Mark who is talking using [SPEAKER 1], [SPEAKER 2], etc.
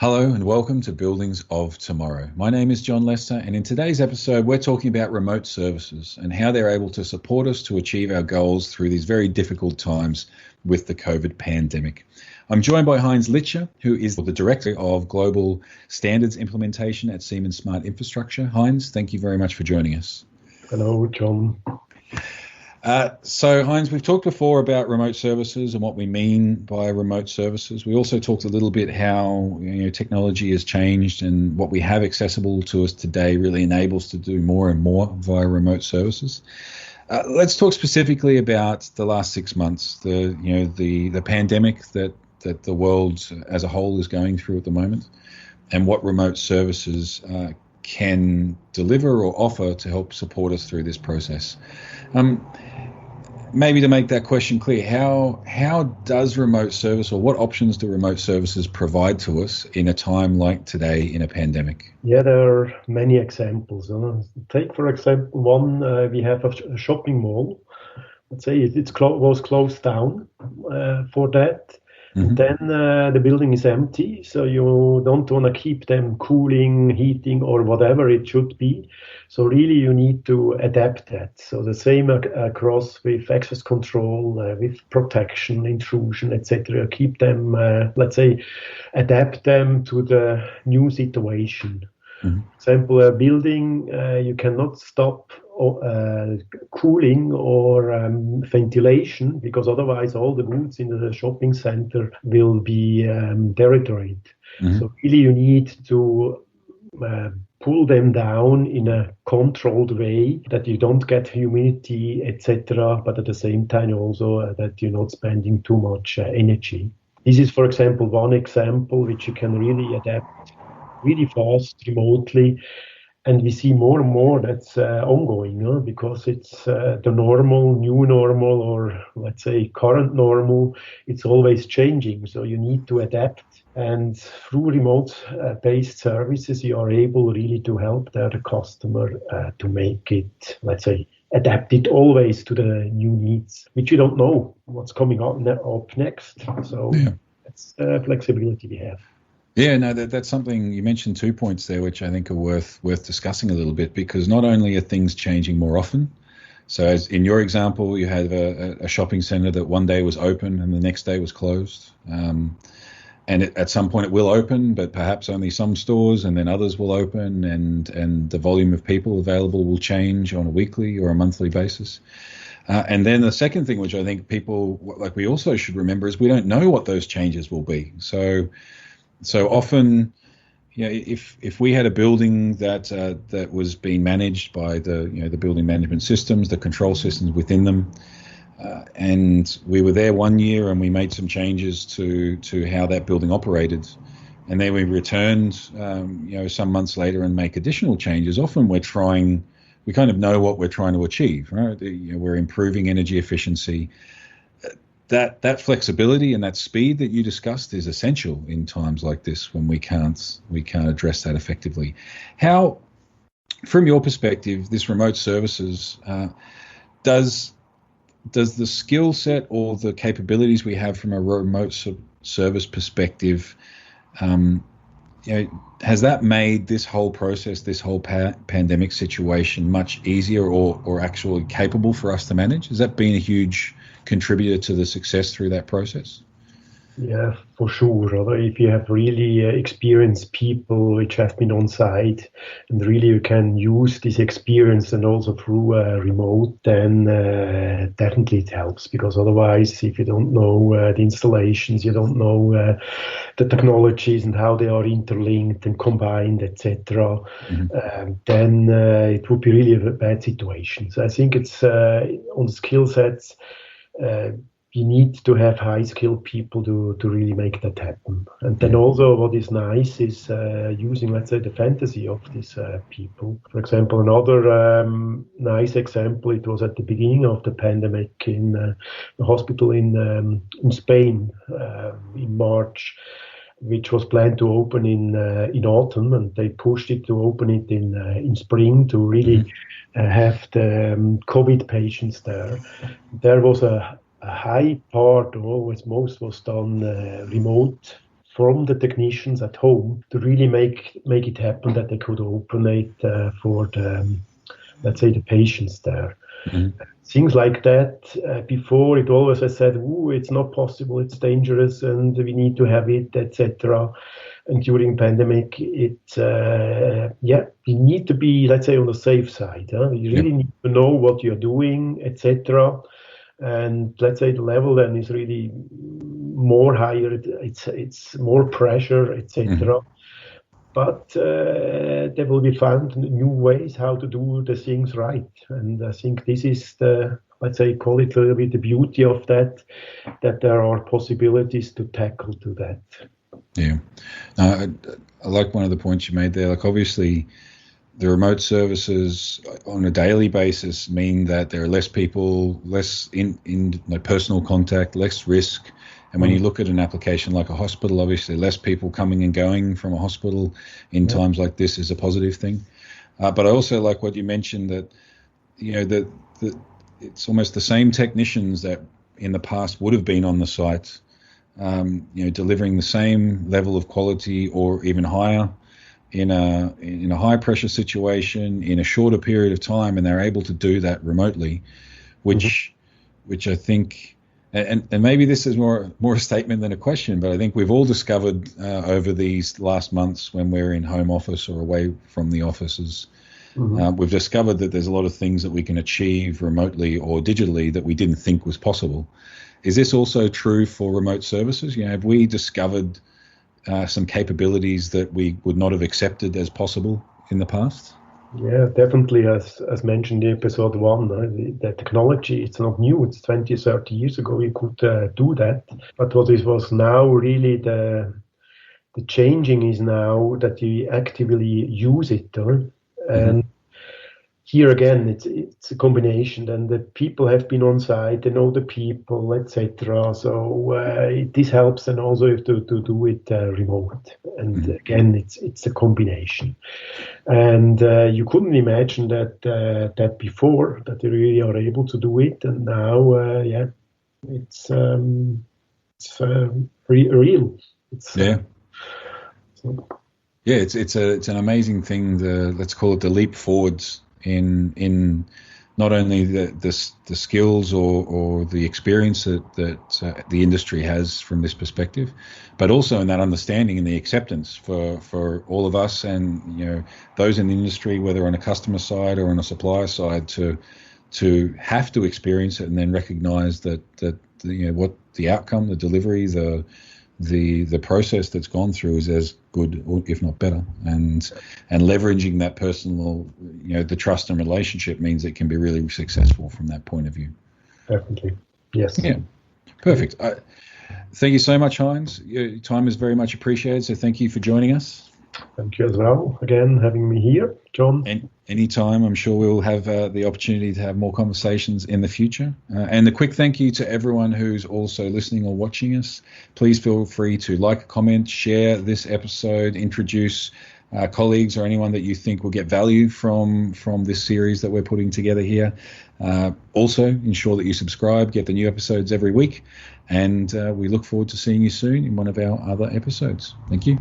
[SPEAKER 1] Hello and welcome to Buildings of Tomorrow. My name is John Lester, and in today's episode, we're talking about remote services and how they're able to support us to achieve our goals through these very difficult times with the COVID pandemic. I'm joined by Heinz Litscher, who is the Director of Global Standards Implementation at Siemens Smart Infrastructure. Heinz, thank you very much for joining us.
[SPEAKER 2] Hello, John.
[SPEAKER 1] So, Heinz, we've talked before about remote services and what we mean by remote services. We also talked a little bit how technology has changed and what we have accessible to us today really enables to do more and more via remote services. Let's talk specifically about the last 6 months, the pandemic that the world as a whole is going through at the moment, and what remote services can deliver or offer to help support us through this process. Maybe to make that question clear, how does remote service, or what options do remote services provide to us in a time like today in a pandemic?
[SPEAKER 2] Yeah, there are many examples. Take, for example, one, we have a shopping mall. Let's say it was closed down for that.
[SPEAKER 1] Mm-hmm.
[SPEAKER 2] And then the building is empty, so you don't want to keep them cooling, heating, or whatever it should be. So really you need to adapt that. So the same across with access control, with protection, intrusion, etc. Keep them, let's say, adapt them to the new situation.
[SPEAKER 1] Mm-hmm.
[SPEAKER 2] For example, a building, you cannot stop cooling or ventilation, because otherwise all the goods in the shopping center will be deteriorate.
[SPEAKER 1] Mm-hmm.
[SPEAKER 2] So really you need to pull them down in a controlled way that you don't get humidity, etc., but at the same time also that you're not spending too much energy. This is, for example, one example which you can really adapt really fast remotely. And we see more and more that's ongoing, because it's the normal, new normal, or let's say current normal. It's always changing, so you need to adapt. And through remote-based services, you are able really to help the customer to make it, let's say, adapt it always to the new needs, which you don't know what's coming up next. So that's flexibility we have.
[SPEAKER 1] Yeah, no, that's something. You mentioned 2 points there, which I think are worth discussing a little bit, because not only are things changing more often. So as in your example, you had a shopping center that one day was open and the next day was closed. And at some point it will open, but perhaps only some stores, and then others will open, and the volume of people available will change on a weekly or a monthly basis. And then the second thing, which I think we also should remember, is we don't know what those changes will be. So often, if we had a building that was being managed by the building management systems, the control systems within them, and we were there 1 year and we made some changes to how that building operated, and then we returned, some months later and make additional changes. Often we kind of know what we're trying to achieve, right? We're improving energy efficiency. That flexibility and that speed that you discussed is essential in times like this when we can't address that effectively. How, from your perspective, this remote services does the skill set or the capabilities we have from a remote service perspective, has that made this whole process, this whole pandemic situation much easier or actually capable for us to manage? Has that been a huge contributor to the success through that process?
[SPEAKER 2] Yeah, for sure. If you have really experienced people which have been on site, and really you can use this experience and also through remote, then definitely it helps. Because otherwise, if you don't know the installations, you don't know the technologies and how they are interlinked and combined, etc., then it would be really a bad situation. So I think it's on the skill sets. You need to have high-skilled people to really make that happen. And then also what is nice is using, let's say, the fantasy of these people. For example, another nice example, it was at the beginning of the pandemic in a hospital in Spain in March, which was planned to open in autumn, and they pushed it to open it in spring to really have the COVID patients there. There was a high part, or always most, was done remote. from the technicians at home to really make it happen that they could open it for the, let's say, the patients there. Mm-hmm. Things like that. Before it always I said, "Ooh, it's not possible, it's dangerous, and we need to have it, etc." And during pandemic, we need to be, let's say, on the safe side. You really need to know what you're doing, etc. And let's say the level then is really more higher. It's more pressure, etc. Mm-hmm. But there will be found new ways how to do the things right. And I think this is the, let's say, call it a little bit the beauty of that there are possibilities to tackle to that.
[SPEAKER 1] Yeah. I like one of the points you made there. Like, obviously, the remote services on a daily basis mean that there are less people, less in like personal contact, less risk. And when you look at an application like a hospital, obviously less people coming and going from a hospital in times like this is a positive thing. But I also like what you mentioned, that, you know, that it's almost the same technicians that in the past would have been on the site, you know, delivering the same level of quality or even higher in a high pressure situation in a shorter period of time, and they're able to do that remotely, which I think. And maybe this is more a statement than a question, but I think we've all discovered over these last months when we're in home office or away from the offices, we've discovered that there's a lot of things that we can achieve remotely or digitally that we didn't think was possible. Is this also true for remote services? You know, have we discovered some capabilities that we would not have accepted as possible in the past?
[SPEAKER 2] Yeah, definitely. As mentioned in episode 1, the technology, it's not new. It's 20, 30 years ago you could do that. But what it was now really the changing is now that you actively use it. And here again, it's a combination. And the people have been on site, they know the people, etc. So this helps, and also to do it remote. And again, it's a combination. And you couldn't imagine that before, that you really are able to do it. And now, it's real.
[SPEAKER 1] It's an amazing thing. Let's call it the leap forwards in not only the skills or the experience that the industry has from this perspective, but also in that understanding and the acceptance for all of us, and, you know, those in the industry, whether on a customer side or on a supplier side, to have to experience it and then recognize that you know, what the outcome, the delivery, the process that's gone through is as good, or if not better, and leveraging that personal, you know, the trust and relationship means it can be really successful from that point of view.
[SPEAKER 2] Definitely, yes.
[SPEAKER 1] Yeah, perfect. Thank you so much, Heinz. Your time is very much appreciated. So thank you for joining us.
[SPEAKER 2] Thank you as well, again, having me here, John.
[SPEAKER 1] And anytime, I'm sure we'll have the opportunity to have more conversations in the future. And a quick thank you to everyone who's also listening or watching us. Please feel free to like, comment, share this episode, introduce colleagues or anyone that you think will get value from this series that we're putting together here. Also, ensure that you subscribe, get the new episodes every week. And we look forward to seeing you soon in one of our other episodes. Thank you.